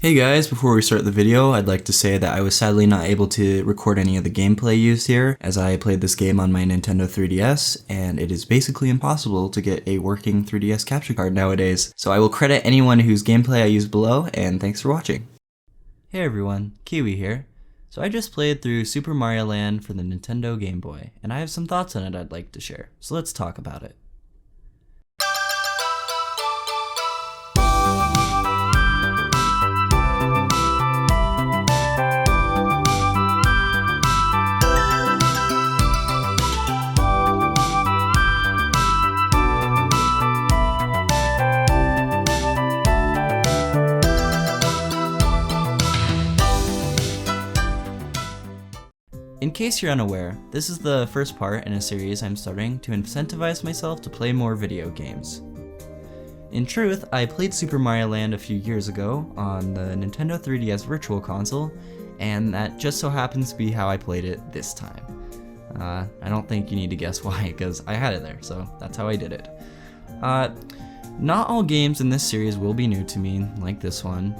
Hey guys, before we start the video, I'd like to say that I was sadly not able to record any of the gameplay used here, as I played this game on my Nintendo 3DS, and it is basically impossible to get a working 3DS capture card nowadays. So I will credit anyone whose gameplay I used below, and thanks for watching. Hey everyone, Kiwi here. So I just played through Super Mario Land for the Nintendo Game Boy, and I have some thoughts on it I'd like to share, so let's talk about it. In case you're unaware, this is the first part in a series I'm starting to incentivize myself to play more video games. In truth, I played Super Mario Land a few years ago on the Nintendo 3DS Virtual Console, and that just so happens to be how I played it this time. I don't think you need to guess why, because I had it there, so that's how I did it. Not all games in this series will be new to me, like this one.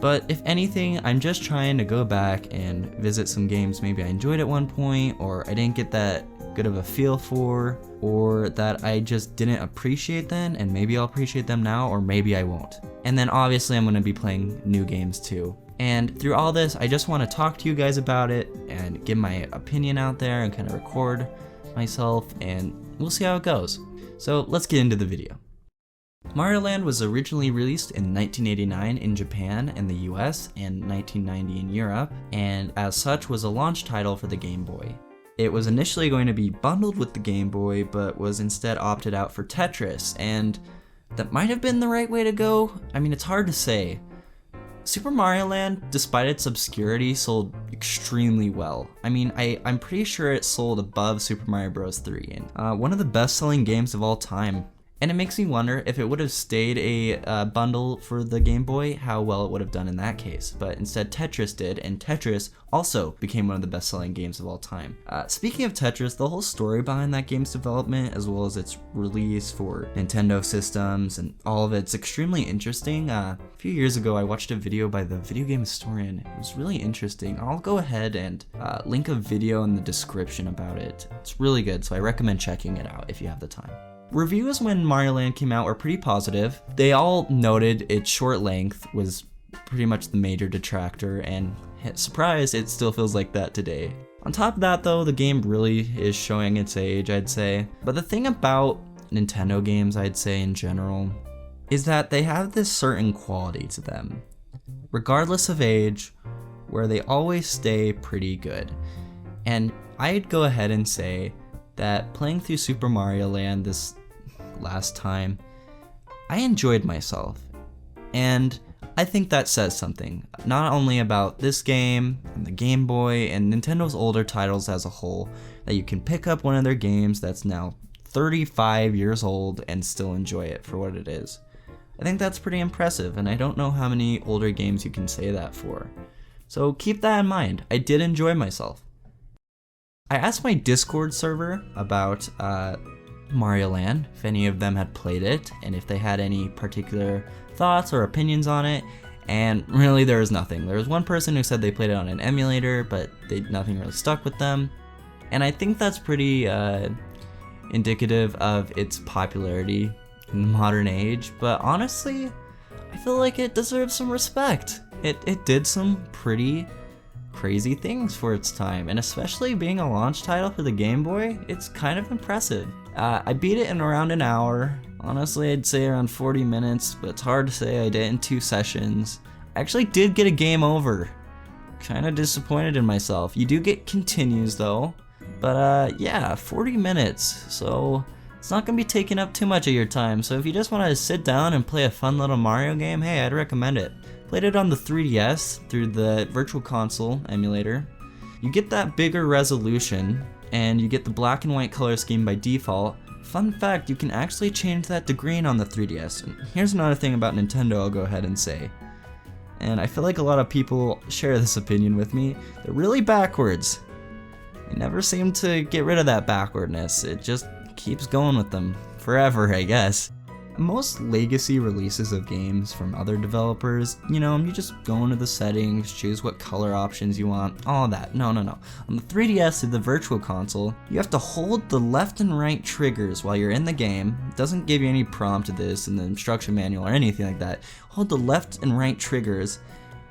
But if anything, I'm just trying to go back and visit some games maybe I enjoyed at one point, or I didn't get that good of a feel for, or that I just didn't appreciate then, and maybe I'll appreciate them now, or maybe I won't. And then obviously I'm going to be playing new games too. And through all this, I just want to talk to you guys about it, and give my opinion out there, and kind of record myself, and we'll see how it goes. So let's get into the video. Mario Land was originally released in 1989 in Japan and the US and 1990 in Europe, and as such was a launch title for the Game Boy. It was initially going to be bundled with the Game Boy, but was instead opted out for Tetris, and that might have been the right way to go. I mean, it's hard to say. Super Mario Land, despite its obscurity, sold extremely well. I mean, I'm pretty sure it sold above Super Mario Bros. 3, and one of the best-selling games of all time. And it makes me wonder if it would have stayed a bundle for the Game Boy, how well it would have done in that case. But instead Tetris did, and Tetris also became one of the best-selling games of all time. Speaking of Tetris, the whole story behind that game's development, as well as its release for Nintendo systems and all of it's extremely interesting. A few years ago I watched a video by the video game historian. It was really interesting. I'll go ahead and link a video in the description about it. It's really good, so I recommend checking it out if you have the time. Reviews when Mario Land came out were pretty positive. They all noted its short length was pretty much the major detractor, and surprise, it still feels like that today. On top of that though, the game really is showing its age, I'd say. But the thing about Nintendo games, I'd say in general, is that they have this certain quality to them, regardless of age, where they always stay pretty good. And I'd go ahead and say that playing through Super Mario Land this last time, I enjoyed myself, and I think that says something, not only about this game and the Game Boy and Nintendo's older titles as a whole, that you can pick up one of their games that's now 35 years old and still enjoy it for what it is. I think that's pretty impressive, and I don't know how many older games you can say that for. So keep that in mind. I did enjoy myself. I asked my Discord server about Mario Land, if any of them had played it, and if they had any particular thoughts or opinions on it, and really there was nothing. There was one person who said they played it on an emulator, but nothing really stuck with them, and I think that's pretty indicative of its popularity in the modern age, but honestly, I feel like it deserves some respect. It did some pretty crazy things for its time, and especially being a launch title for the Game Boy, it's kind of impressive. I beat it in around an hour. Honestly, I'd say around 40 minutes, but it's hard to say. I did it in 2 sessions. I actually did get a game over. Kind of disappointed in myself. You do get continues though, but yeah, 40 minutes, so it's not gonna be taking up too much of your time. So if you just want to sit down and play a fun little Mario game, hey, I'd recommend it. Played it on the 3DS through the Virtual Console emulator. You get that bigger resolution, and you get the black and white color scheme by default. Fun fact, you can actually change that to green on the 3DS. And here's another thing about Nintendo I'll go ahead and say. And I feel like a lot of people share this opinion with me. They're really backwards. They never seem to get rid of that backwardness. It just keeps going with them forever, I guess. Most legacy releases of games from other developers, you know, you just go into the settings, choose what color options you want, all that. No. On the 3DS through the Virtual Console, you have to hold the left and right triggers while you're in the game. It doesn't give you any prompt to this in the instruction manual or anything like that. Hold the left and right triggers,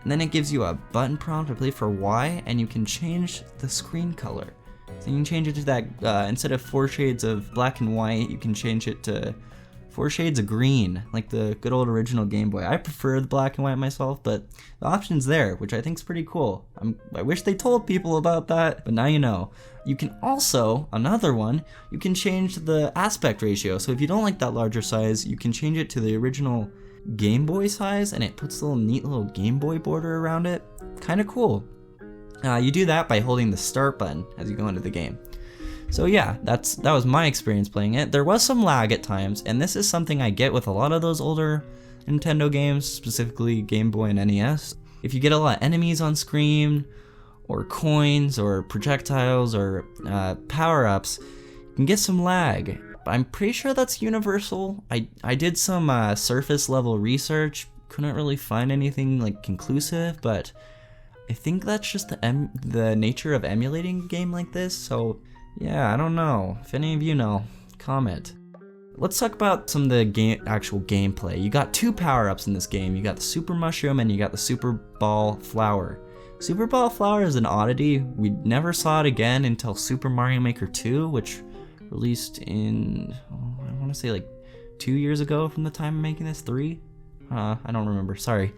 and then it gives you a button prompt, I believe, for Y, and you can change the screen color. So you can change it to that, instead of 4 shades of black and white, you can change it to 4 shades of green, like the good old original Game Boy. I prefer the black and white myself, but the option's there, which I think is pretty cool. I wish they told people about that, but now you know. You can also, another one, you can change the aspect ratio. So if you don't like that larger size, you can change it to the original Game Boy size, and it puts a neat little Game Boy border around it. Kinda cool. You do that by holding the start button as you go into the game. So yeah, that was my experience playing it. There was some lag at times, and this is something I get with a lot of those older Nintendo games, specifically Game Boy and NES. If you get a lot of enemies on screen, or coins, or projectiles, or power-ups, you can get some lag. But I'm pretty sure that's universal. I did some surface level research, couldn't really find anything like conclusive, but I think that's just the nature of emulating a game like this, so yeah, I don't know. If any of you know, comment. Let's talk about some of the actual gameplay. You got 2 power-ups in this game. You got the Super Mushroom and you got the Super Ball Flower. Super Ball Flower is an oddity. We never saw it again until Super Mario Maker 2, which released in, I want to say like 2 years ago from the time of making this, 3? I don't remember, sorry.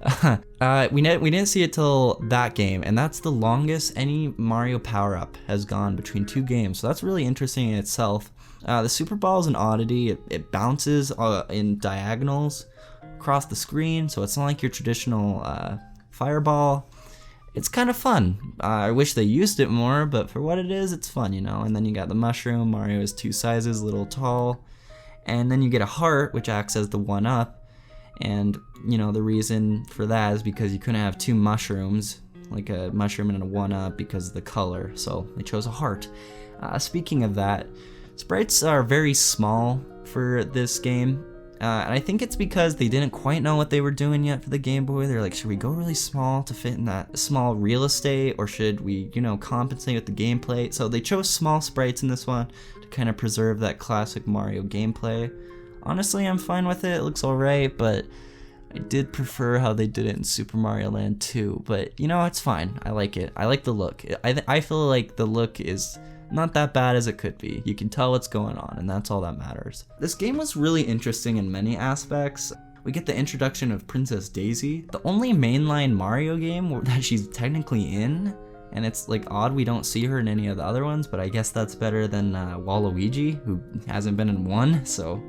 We didn't see it till that game, and that's the longest any Mario power-up has gone between 2 games, so that's really interesting in itself. The Super Ball is an oddity. It bounces in diagonals across the screen, so it's not like your traditional fireball. It's kind of fun. I wish they used it more, but for what it is, it's fun, you know? And then you got the mushroom. Mario is 2 sizes, a little tall. And then you get a heart, which acts as the 1-up. And, you know, the reason for that is because you couldn't have 2 mushrooms, like a mushroom and a 1-up, because of the color, so they chose a heart. Speaking of that, sprites are very small for this game, and I think it's because they didn't quite know what they were doing yet for the Game Boy. They're like, should we go really small to fit in that small real estate, or should we, you know, compensate with the gameplay? So they chose small sprites in this one to kind of preserve that classic Mario gameplay. Honestly, I'm fine with it. It looks alright, but I did prefer how they did it in Super Mario Land 2. But, you know, it's fine. I like it. I like the look. I feel like the look is not that bad as it could be. You can tell what's going on, and that's all that matters. This game was really interesting in many aspects. We get the introduction of Princess Daisy, the only mainline Mario game that she's technically in. And it's like odd we don't see her in any of the other ones, but I guess that's better than Waluigi, who hasn't been in one, so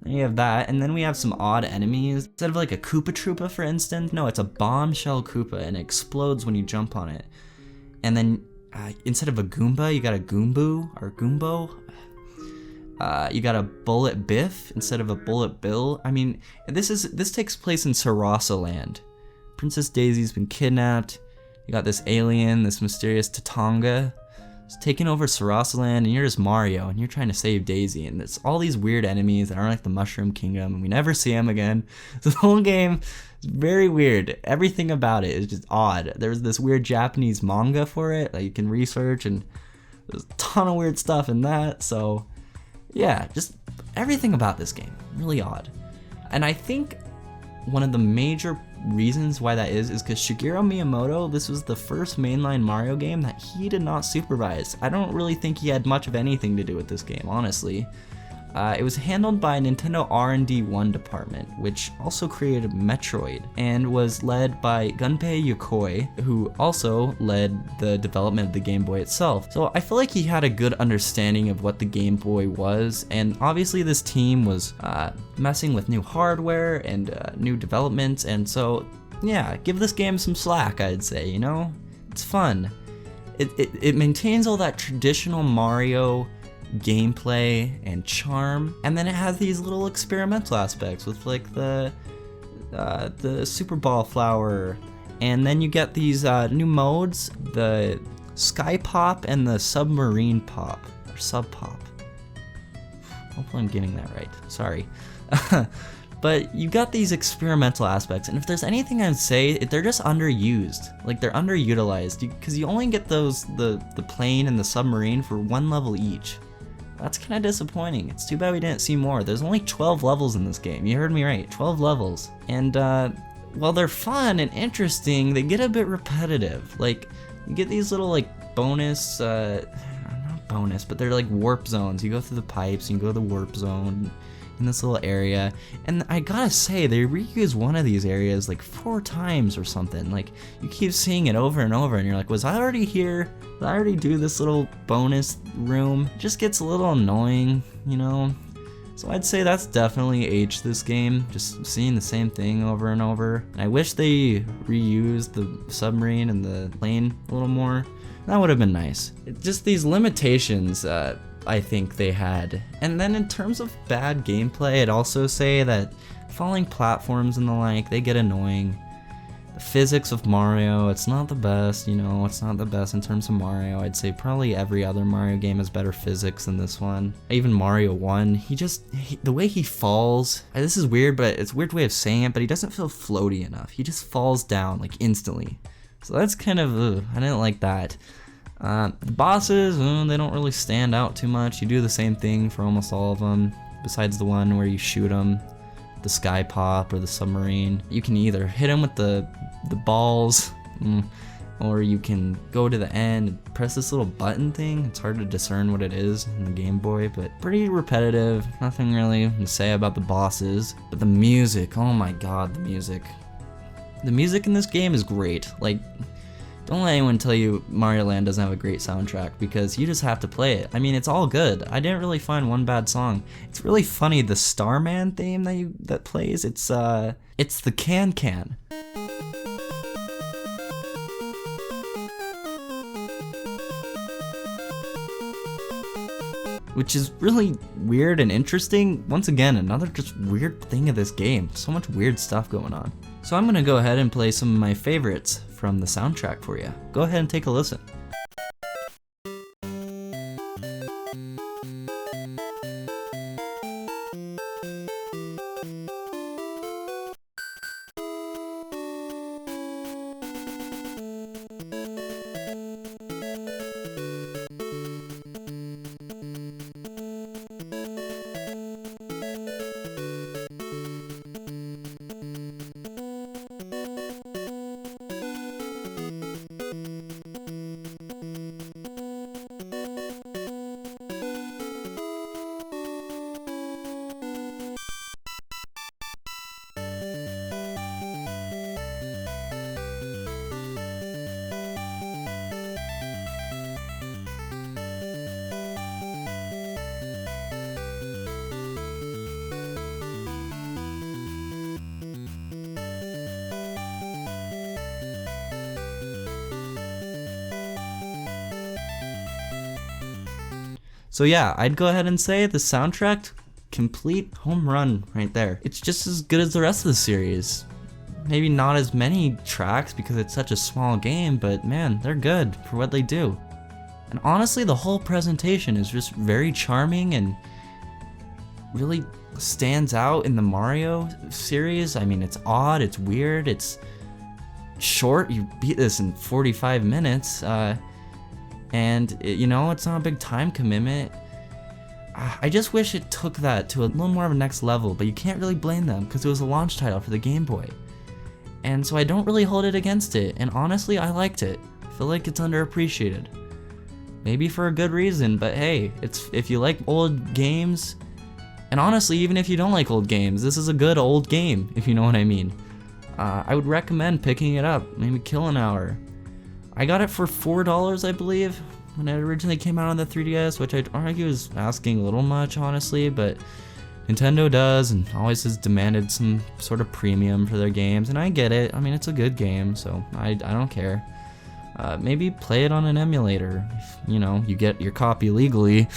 then you have that. And then we have some odd enemies. Instead of like a Koopa Troopa, for instance, no, it's a bombshell Koopa, and it explodes when you jump on it. And then instead of a Goomba, you got a Goomboo, or Goombo. You got a Bullet Biff instead of a Bullet Bill. I mean, this takes place in Sarasa Land. Princess Daisy's been kidnapped. You got this alien, this mysterious Tatanga. It's taking over Sarasa Land, and you're just Mario, and you're trying to save Daisy, and it's all these weird enemies that aren't like the Mushroom Kingdom, and we never see them again. So the whole game is very weird. Everything about it is just odd. There's this weird Japanese manga for it that you can research, and there's a ton of weird stuff in that. So yeah, just everything about this game, really odd. And I think one of the major reasons why that is because Shigeru Miyamoto, this was the first mainline Mario game that he did not supervise. I don't really think he had much of anything to do with this game, honestly. It was handled by Nintendo R&D 1 department, which also created Metroid, and was led by Gunpei Yokoi, who also led the development of the Game Boy itself. So I feel like he had a good understanding of what the Game Boy was, and obviously this team was messing with new hardware and new developments, and so yeah, give this game some slack, I'd say, you know? It's fun. It maintains all that traditional Mario gameplay and charm, and then it has these little experimental aspects with like the Super Ball Flower, and then you get these new modes, the Sky Pop and the Submarine Pop, or Sub Pop. Hopefully I'm getting that right, sorry. But you got these experimental aspects, and if there's anything I'd say, they're just underused. Like, they're underutilized, because you only get the plane and the submarine for one level each. That's kind of disappointing. It's too bad we didn't see more. There's only 12 levels in this game. You heard me right, 12 levels. And while they're fun and interesting, they get a bit repetitive. Like, you get these little like bonus, not bonus, but they're like warp zones. You go through the pipes, and you go to the warp zone in this little area, and I gotta say, they reuse one of these areas like 4 times or something. Like, you keep seeing it over and over, and you're like, was I already here? Did I already do this little bonus room? It just gets a little annoying, you know? So I'd say that's definitely aged this game, just seeing the same thing over and over. And I wish they reused the submarine and the plane a little more. That would have been nice. Just these limitations, I think they had. And then in terms of bad gameplay, I'd also say that falling platforms and the like, they get annoying. The physics of Mario, it's not the best, you know, it's not the best in terms of Mario. I'd say probably every other Mario game has better physics than this one. Even Mario 1, the way he falls, this is weird, but it's a weird way of saying it, but he doesn't feel floaty enough. He just falls down like instantly. So that's kind of, I didn't like that. The bosses, they don't really stand out too much. You do the same thing for almost all of them, besides the one where you shoot them, the sky pop or the submarine. You can either hit them with the balls, or you can go to the end and press this little button thing. It's hard to discern what it is in the Game Boy, but pretty repetitive. Nothing really to say about the bosses. But the music, oh my god, the music. The music in this game is great. Like, don't let anyone tell you Mario Land doesn't have a great soundtrack, because you just have to play it. I mean, it's all good. I didn't really find one bad song. It's really funny, the Starman theme that plays, it's the Can. Which is really weird and interesting. Once again, another just weird thing of this game. So much weird stuff going on. So I'm gonna go ahead and play some of my favorites from the soundtrack for you. Go ahead and take a listen. So yeah, I'd go ahead and say the soundtrack, complete home run right there. It's just as good as the rest of the series. Maybe not as many tracks because it's such a small game, but man, they're good for what they do. And honestly, the whole presentation is just very charming and really stands out in the Mario series. I mean, it's odd, it's weird, it's short. You beat this in 45 minutes. You know, it's not a big time commitment. I just wish it took that to a little more of a next level, but you can't really blame them because it was a launch title for the Game Boy. And so I don't really hold it against it, and honestly, I liked it. I feel like it's underappreciated. Maybe for a good reason, but hey, if you like old games, and honestly, even if you don't like old games, this is a good old game, if you know what I mean. I would recommend picking it up, maybe kill an hour. I got it for $4, I believe, when it originally came out on the 3DS, which I'd argue is asking a little much, honestly, but Nintendo does and always has demanded some sort of premium for their games, and I get it. I mean, it's a good game, so I don't care. Maybe play it on an emulator, if, you know, you get your copy legally.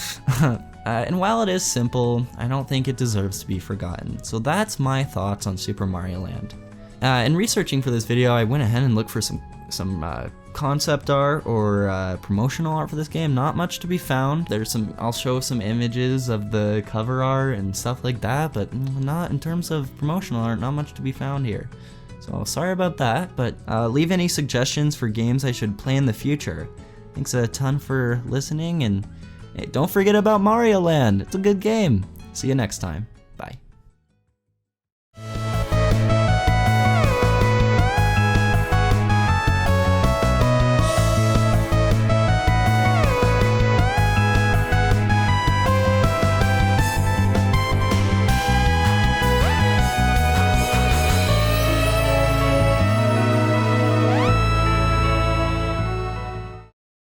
And while it is simple, I don't think it deserves to be forgotten. So that's my thoughts on Super Mario Land. In researching for this video, I went ahead and looked for some some concept art or promotional art for this game, not much to be found. I'll show some images of the cover art and stuff like that, but not in terms of promotional art, not much to be found here. So sorry about that, but leave any suggestions for games I should play in the future. Thanks a ton for listening, and hey, don't forget about Mario Land. It's a good game. See you next time. Bye.